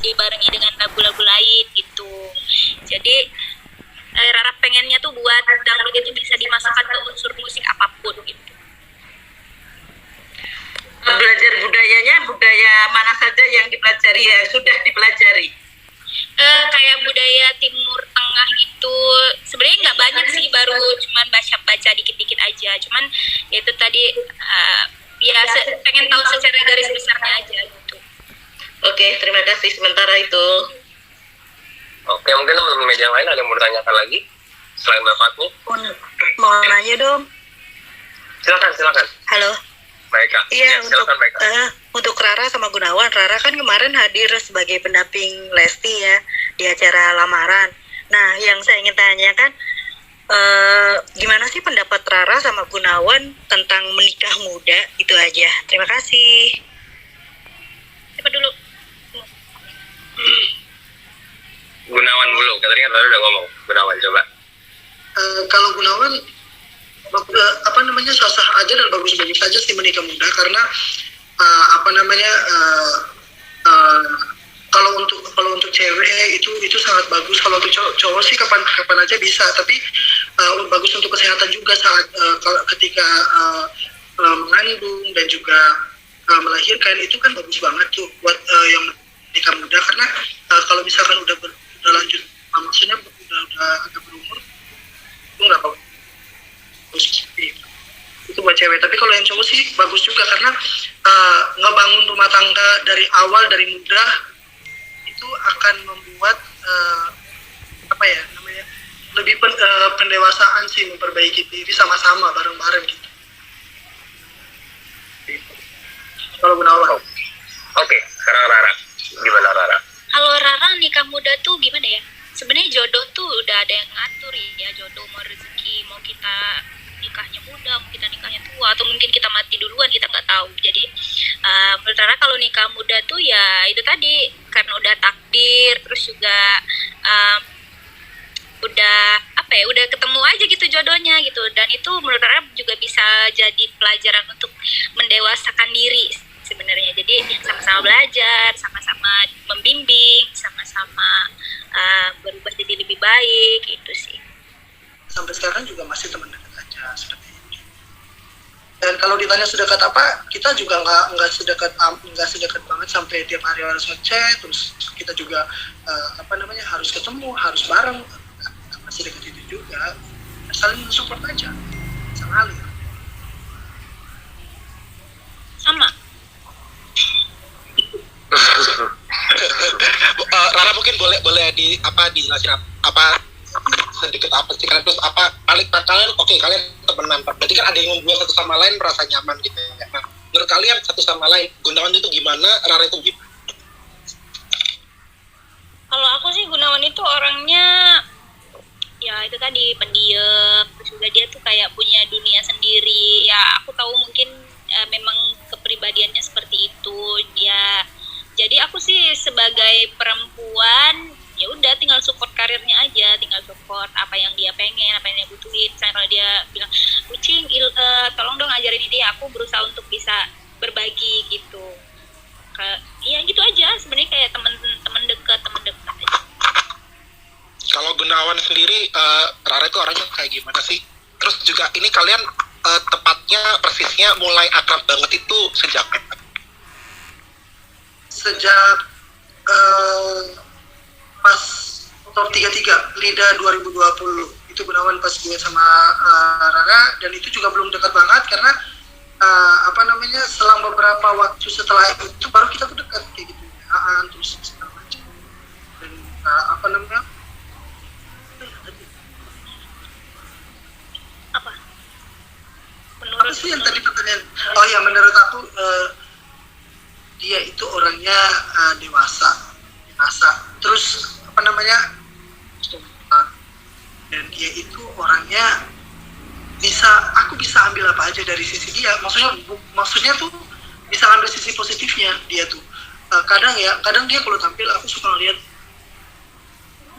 dibarengi dengan lagu-lagu lain gitu. Jadi Rara pengennya tuh buat dangdut itu bisa dimasukkan ke unsur musik apapun gitu. Belajar budaya mana saja yang dipelajari ya sudah dipelajari? Kayak budaya Timur Tengah gitu, sebenarnya nggak banyak sih, baru cuman baca dikit-dikit aja, cuman ya itu tadi ya pengen tahu secara garis besarnya aja gitu. Oke, terima kasih sementara itu. Oke, mungkin teman-teman media yang lain ada yang mau ditanyakan lagi selain Mbak Fatmi? Mau nanya dong. Silakan. Halo. Baik Kak. Iya, silakan Baik Kak. Untuk Rara sama Gunawan. Rara kan kemarin hadir sebagai pendamping Lesti ya di acara lamaran. Nah, yang saya ingin tanyakan, gimana sih pendapat Rara sama Gunawan tentang menikah muda? Itu aja. Terima kasih. Siapa dulu? Gunawan dulu, katanya Rara udah ngomong. Gunawan coba. Kalau Gunawan sah-sah aja dan bagus-bagus aja sih menikah muda, karena kalau untuk cewek itu sangat bagus. Kalau untuk cowok sih kapan aja bisa, tapi bagus untuk kesehatan juga saat ketika mengandung dan juga melahirkan. Itu kan bagus banget tuh buat yang menikah muda, karena kalau misalkan udah lanjut, maksudnya udah agak berumur, itu nggak bagus itu buat cewek. Tapi kalau yang cowok sih bagus juga, karena ngebangun rumah tangga dari awal, dari muda, itu akan membuat lebih pendewasaan sih, memperbaiki diri sama-sama bareng-bareng gitu. Kalau Gunawan. Oke, sekarang Rara. Gimana Rara? Kalau Rara nikah muda tuh gimana ya? Sebenarnya jodoh tuh udah ada yang ngatur ya, jodoh mau rezeki, mau kita nikahnya muda, mau kita nikahnya tua, atau mungkin kita mati duluan, kita nggak tahu. Jadi menurut Rara kalau nikah muda tuh ya itu tadi, karena udah takdir, terus juga udah ketemu aja gitu jodohnya gitu. Dan itu menurut Rara juga bisa jadi pelajaran untuk mendewasakan diri sebenarnya. Jadi sama-sama belajar, sama-sama membimbing, sama-sama berubah jadi lebih baik, itu sih. Sampai sekarang juga masih teman dekat aja seperti itu. Dan kalau ditanya sedekat apa, kita juga nggak sedekat banget sampai tiap hari harus ngechat, terus kita juga harus ketemu, harus bareng, masih dekat itu juga, saling support aja, mengalir. Sama. Rara mungkin boleh dijelasin sedikit apa sih kalian, terus kalian kalian temenan, berarti kan ada yang membuat satu sama lain merasa nyaman gitu ya. Nah, menurut kalian satu sama lain Gunawan itu gimana, Rara itu gimana? Kalau aku sih Gunawan itu orangnya ya itu tadi pendiam, terus juga dia tuh kayak punya dunia sendiri ya. Aku tahu mungkin memang kepribadiannya seperti itu ya. Jadi aku sih sebagai perempuan ya udah tinggal support karirnya aja, tinggal support apa yang dia pengen, apa yang dia butuhin. Misalnya kalau dia bilang, kucing tolong dong ajarin ini, aku berusaha untuk bisa berbagi gitu. Ya gitu aja sebenarnya, kayak teman dekat aja. Kalau Gunawan sendiri, Rara itu orangnya kayak gimana sih? Terus juga ini kalian tepatnya persisnya mulai akrab banget itu sejak kapan? Sejak pas top 33 LIDA 2020 itu Gunawan pas duet sama Rara, dan itu juga belum dekat banget karena selang beberapa waktu setelah itu baru kita tuh dekat kayak gitu, terus segala macam. Dan apa sih yang tadi pertanyaan? Oh ya, menurut aku dia itu orangnya dewasa, terus dan dia itu orangnya aku bisa ambil apa aja dari sisi dia. Maksudnya tuh bisa ambil sisi positifnya dia tuh. Kadang dia kalau tampil aku suka ngeliat,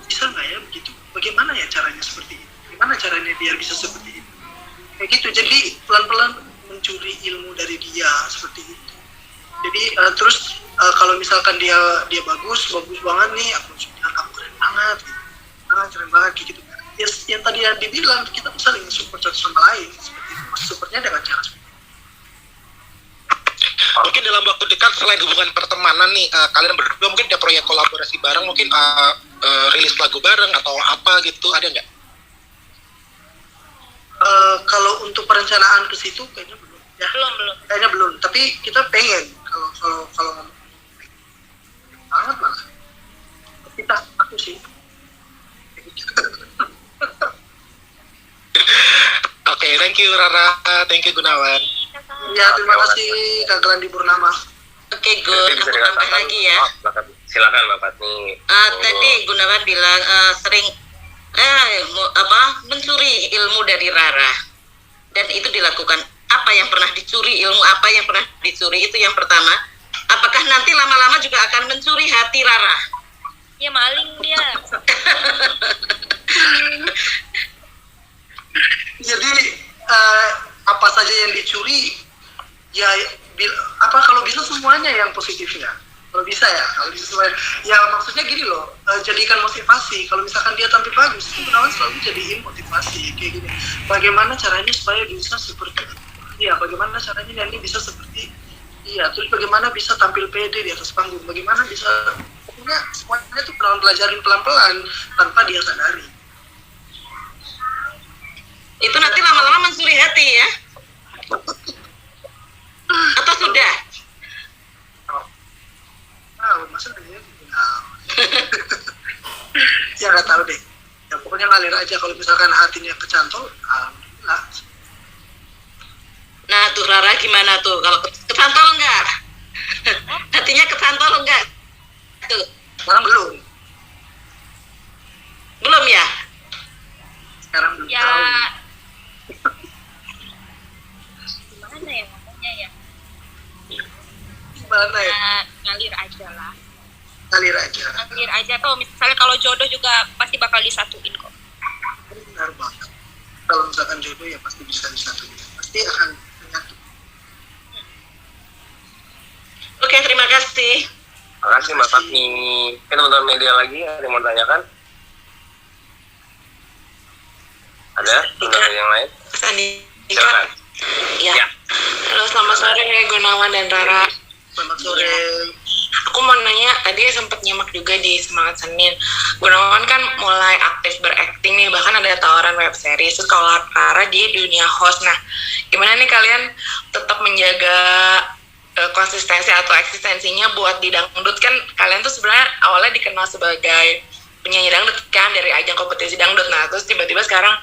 bisa nggak ya begitu? Bagaimana ya caranya seperti itu? Bagaimana caranya biar bisa seperti itu? Kayak gitu. Jadi pelan-pelan mencuri ilmu dari dia seperti itu. Jadi terus kalau misalkan dia bagus banget nih, aku langsung bilang kamu keren banget gitu. Keren banget kayak gitu. Ya, yang tadi yang dibilang kita bisa saling support satu sama lain seperti itu. Supportnya dengan cara seperti itu. Mungkin dalam waktu dekat selain hubungan pertemanan nih, kalian berdua mungkin ada proyek kolaborasi bareng, mungkin rilis lagu bareng atau apa gitu, ada nggak? Kalau untuk perencanaan ke situ kayaknya belum. Ya, Belum. kayaknya belum. Tapi kita pengen kalau ngomong banget malah. Aku sih. Oke, thank you Rara, thank you Gunawan. Ya, terima kasih Kak Glandi Purnama. Oke, Gun, Bisa aku tambah dikatakan, lagi ya. silakan Mbak Fatmi. Tadi Gunawan bilang sering mencuri ilmu dari Rara, dan itu dilakukan. Apa yang pernah dicuri, ilmu apa yang pernah dicuri, itu yang pertama. Apakah nanti lama-lama juga akan mencuri hati Rara? Ya maling dia. Jadi apa saja yang dicuri ya kalau bisa semuanya yang positifnya. Kalau bisa semuanya. Ya maksudnya gini loh, jadikan motivasi. Kalau misalkan dia tampil bagus, itu Gunawan selalu jadiin motivasi kayak gini. Bagaimana caranya supaya bisa seperti bagaimana caranya Nyanyi bisa seperti terus bagaimana bisa tampil pede di atas panggung, bagaimana bisa, pokoknya semuanya tuh pelajarin pelan-pelan tanpa dia sadari. Itu nanti lama-lama mencuri hati ya? Atau sudah? Masa dia ya nggak tahu deh. Ya pokoknya ngalir aja, kalau misalkan hatinya kecantol, alhamdulillah. Nah tuh Rara gimana tuh? Kalau kecantol enggak? Hatinya kecantol enggak? Tuh. Sekarang belum. Belum ya? Sekarang belum Ya tahu. gimana ya ngomongnya ya? Gimana ya? Ngalir aja lah. Ngalir aja. Ngalir aja. Misalnya kalau jodoh juga pasti bakal disatuin kok. Benar banget. Kalau misalkan jodoh ya pasti bisa disatuin. Pasti akan menyatu. Oke, terima kasih. Terima kasih Mbak Fatmi. Teman-teman media lagi ada yang mau tanyakan? Ada teman-teman yang lain? Silakan. Ya. Halo, selamat sore Gunawan dan Rara. Selamat sore. Aku mau nanya, tadi sempat nyimak juga di Semangat Senin. Gunawan kan mulai aktif berakting nih, bahkan ada tawaran web series. Terus kalau Rara di dunia host. Nah, gimana nih kalian tetap menjaga konsistensi atau eksistensinya buat di dangdut? Kan kalian tuh sebenarnya awalnya dikenal sebagai penyanyi dangdut kan dari ajang kompetisi dangdut. Nah, terus tiba-tiba sekarang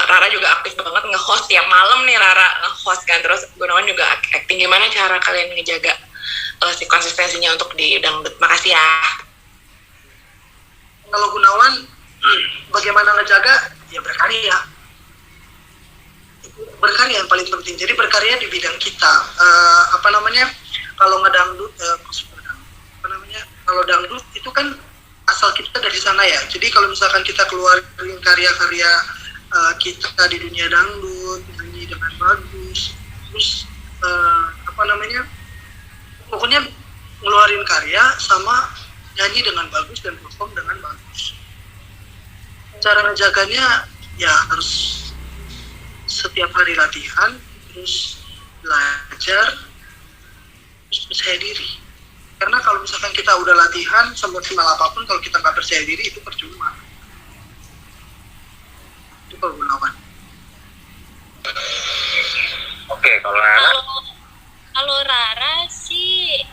Rara juga aktif banget nge-host tiap malam nih. Rara nge-host kan, terus Gunawan juga acting. Gimana cara kalian ngejaga si konsistensinya untuk di dangdut? Makasih ya. Kalau Gunawan, bagaimana ngejaga? Ya berkarya. Berkarya yang paling penting. Jadi berkarya di bidang kita. Kalau ngedangdut, kalau dangdut itu kan asal kita dari sana ya. Jadi kalau misalkan kita keluarin karya-karya kita di dunia dangdut, nyanyi dengan bagus, terus pokoknya ngeluarin karya sama nyanyi dengan bagus dan perform dengan bagus. Cara ngejaganya ya harus setiap hari latihan, terus belajar, terus percaya diri. Karena kalau misalkan kita udah latihan semaksimal apapun, kalau kita nggak percaya diri itu percuma. Itu kalau Gunawan. Oke, kalau Rara? Kalau Rara sih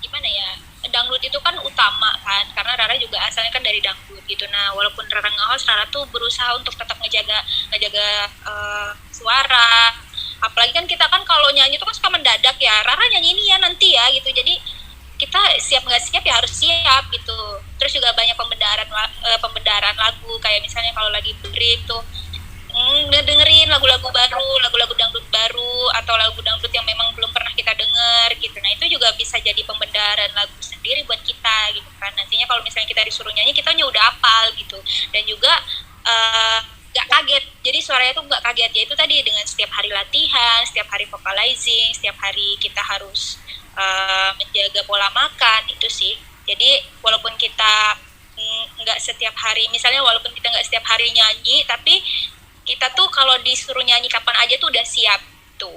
gimana ya, dangdut itu kan utama kan, karena Rara juga asalnya kan dari dangdut gitu. Nah walaupun Rara nge-host, Rara tuh berusaha untuk tetap ngejaga suara. Apalagi kan kita kan kalau nyanyi tuh kan suka mendadak ya, Rara nyanyi ini ya nanti ya gitu. Jadi kita siap nggak siap ya harus siap gitu. Terus juga banyak pembenaran lagu, kayak misalnya kalau lagi break tuh dengerin lagu-lagu baru, lagu-lagu dangdut baru, atau lagu dangdut yang memang belum pernah kita denger gitu. Nah itu juga bisa jadi pembenaran lagu sendiri buat kita gitu kan. Nantinya kalau misalnya kita disuruh nyanyi, kitanya udah hafal gitu. Dan juga gak kaget, jadi suaranya tuh gak kaget. Ya itu tadi, dengan setiap hari latihan, setiap hari vocalizing, setiap hari kita harus menjaga pola makan itu sih. Jadi walaupun kita nggak setiap hari, misalnya walaupun kita nggak setiap hari nyanyi, tapi kita tuh kalau disuruh nyanyi kapan aja tuh udah siap tuh.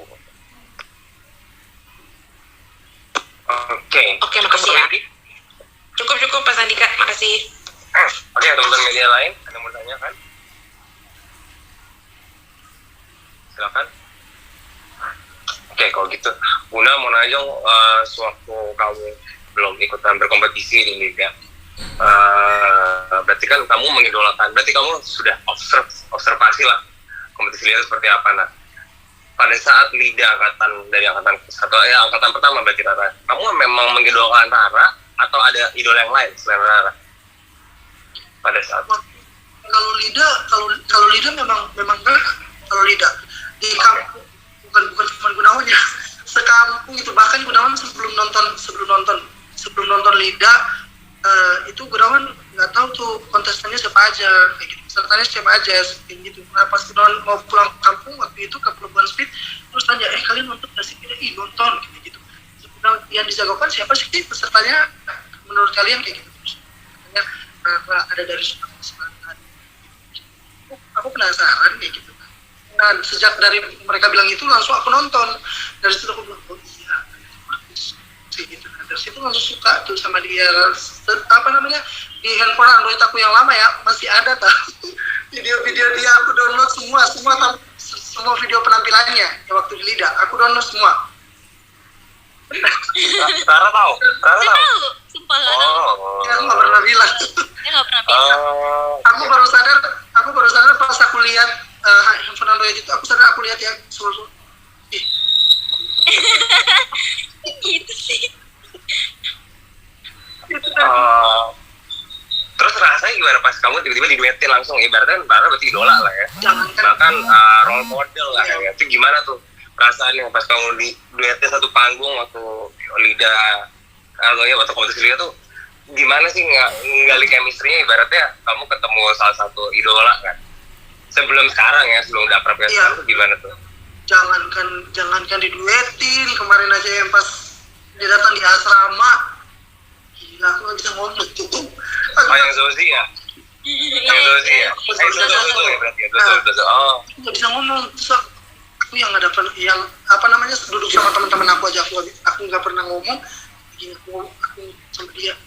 Oke, makasih ya. Cukup Mas Andika, makasih. Oke, teman-teman media lain ada yang mau tanya kan? Silakan. Oke, kalau gitu, Buna mau nanya dong, sewaktu kamu belum ikutan berkompetisi di Liga, berarti kan kamu mengidolakan, berarti kamu sudah observasi lah kompetisi Liga seperti apa. Nah, pada saat Liga dari angkatan satu, angkatan pertama berarti Rara, kamu memang mengidolakan Rara atau ada idola yang lain selain Rara? Pada saat kalau Lida memang kalau Lida di kampung bukan cuma Gunawan ya, sekampung itu, bahkan Gunawan sebelum nonton Lida itu Gunawan nggak tahu tuh kontestannya siapa aja, kayak gitu, pesertanya siapa aja, kayak gitu. Nah pas Gunawan mau pulang kampung waktu itu ke Pelabuhan Speed, terus tanya, kalian nonton nggak sih? Nonton, kayak gitu. Sebenarnya yang dijagokan siapa sih pesertanya menurut kalian, kayak gitu. Katanya ada dari Sumatera Selatan. Aku penasaran kayak gitu. Nah sejak dari mereka bilang itu langsung aku nonton, dari situ aku bilang oh iya bagus kayak gitu. Nah, dari situ langsung suka tuh sama dia. Di handphone Android aku yang lama ya masih ada tuh video-video dia, aku download semua video penampilannya yang waktu di Lida aku download semua. Rara tahu? Sumpah nggak tahu. Ya, aku nggak pernah bilang. Dia nggak pernah bilang. Aku baru sadar pas aku lihat handphone Android itu, aku lihat ya seluruh. Gitu sih. Terus rasanya gimana pas kamu tiba-tiba diduetin langsung, ibaratnya Rara berarti idola lah ya, bahkan role model lah ya. Itu gimana tuh perasaannya pas kamu diduetin satu panggung waktu Lida, waktu kompetisi Lida tuh gimana sih nggali chemistry-nya, ibaratnya kamu ketemu salah satu idola kan sebelum sekarang ya, sebelum dapet sekarang tuh gimana tuh? Jangankan diduetin, kemarin aja yang pas dia datang di asrama, gila aku nggak bisa ngomong tuh. Yang Zozi ya? Yang Zozi ya? Zozi berarti ya? Nggak bisa ngomong, terus aku yang nggak dapat, yang duduk sama teman-teman aku aja, aku nggak pernah ngomong, aku sama dia,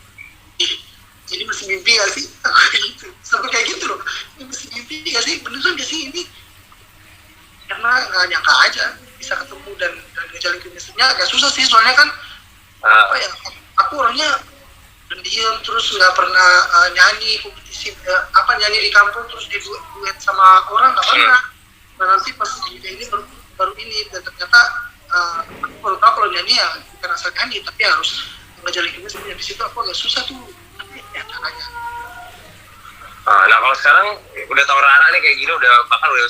ini masih mimpi gak sih? Aku gitu, sampai kayak gitu loh, ini masih mimpi gak sih? Beneran gak sih ini? Karena nggak nyangka aja bisa ketemu dan ngejalin chemistry-nya agak susah sih, soalnya kan aku orangnya pendiam, terus nggak pernah nyanyi kompetisi, nyanyi di kampung terus duet sama orang nggak pernah. Nah nanti pas ini baru ini, dan ternyata aku baru tahu kalau nyanyi ya bukan asal nyanyi, tapi harus ngejalin chemistry. Di situ aku agak susah tuh, tapi ya caranya. Nah kalau sekarang udah tau Rara nih kayak gini, udah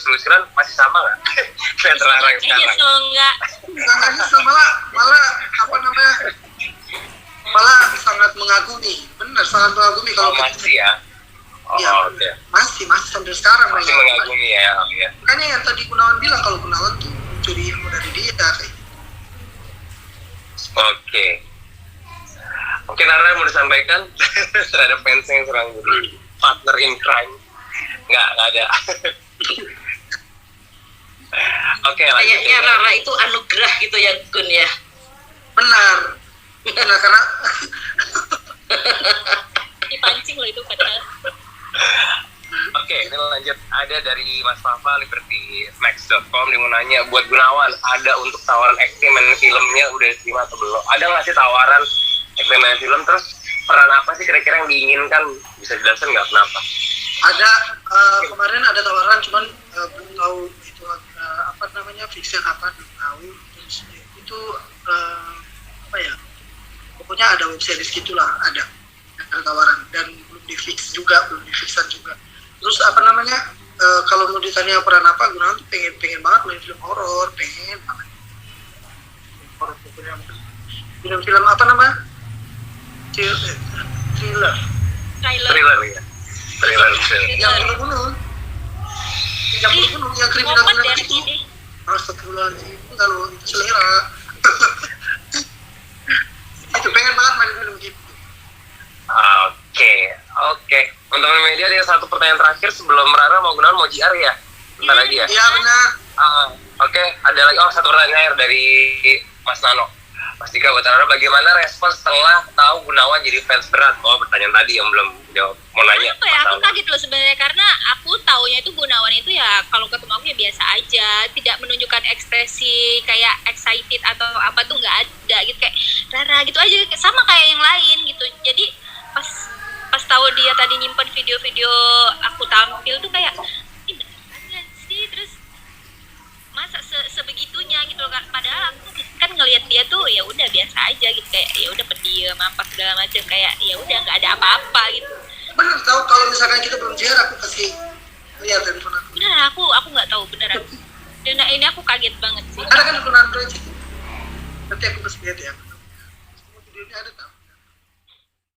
selusuran, masih sama nggak? Kayak Rara yang sekarang? Enggak. Malah sangat mengagumi, benar sangat mengagumi kalau masih ya? Okay. Masih sampai sekarang masih mengagumi ya. Makanya yang tadi Gunawan bilang, kalau Gunawan tuh curi ilmu dari dia kayak. Oke, Rara mau disampaikan terhadap fans yang serang jadi partner in crime? Nggak ada. Oke, lanjut. Kayaknya Rara itu anugerah gitu ya Gun ya. Benar karena Dipancing loh itu padahal. Oke, ini lanjut. Ada dari Mas Fafa libertymax.com dia mau nanya, buat Gunawan, ada untuk tawaran acting main filmnya udah diterima atau belum? Ada nggak sih tawaran acting main film? Terus peran apa sih kira-kira yang diinginkan? Bisa jelasin nggak kenapa? Ada kemarin ada tawaran, cuman belum tahu itu fixnya kapan, belum tahu. Terus itu pokoknya ada web series gitulah, ada tawaran dan belum difixan juga. Terus kalau mau ditanya peran apa, Gunawan tuh pengen banget main film horor, pengen banget. Film apa namanya? Thriller ya. Yang bunuh-bunuh, yang kriminal itu. Astagfirullahaladzim, kalau itu selera. Oke, teman-teman media ada satu pertanyaan terakhir sebelum Rara mau Gunawan mau JR ya? Bentar lagi ya? Iya benar. Oke, ada lagi, satu pertanyaan dari Mas Nano. Mas Dika, buat Rara, bagaimana respon setelah tahu Gunawan jadi fans berat? Pertanyaan tadi yang belum jawab, mau nanya. Apa ya, aku kaget loh sebenarnya, karena aku taunya itu Gunawan itu ya kalau ketemu aku ya biasa aja, tidak menunjukkan ekspresi kayak excited atau apa tuh, nggak ada gitu, kayak Rara gitu aja, sama kayak yang lain gitu. Jadi pas tahu dia tadi nyimpen video-video aku tampil tuh kayak ini beneran nggak sih, terus masa sebegitunya gitu loh. Padahal aku kan ngelihat dia tuh ya udah biasa aja gitu, kayak ya udah pendiam apa segala macam, kayak ya udah nggak ada apa-apa gitu. Bener tahu kalau misalkan kita belum JR aku kasih lihat handphone aku. Beneran aku nggak tahu beneran. Dan ini aku kaget banget sih. Ada kan handphone Android sih. Nanti aku kasih lihat ya. Semua videonya ada tahu.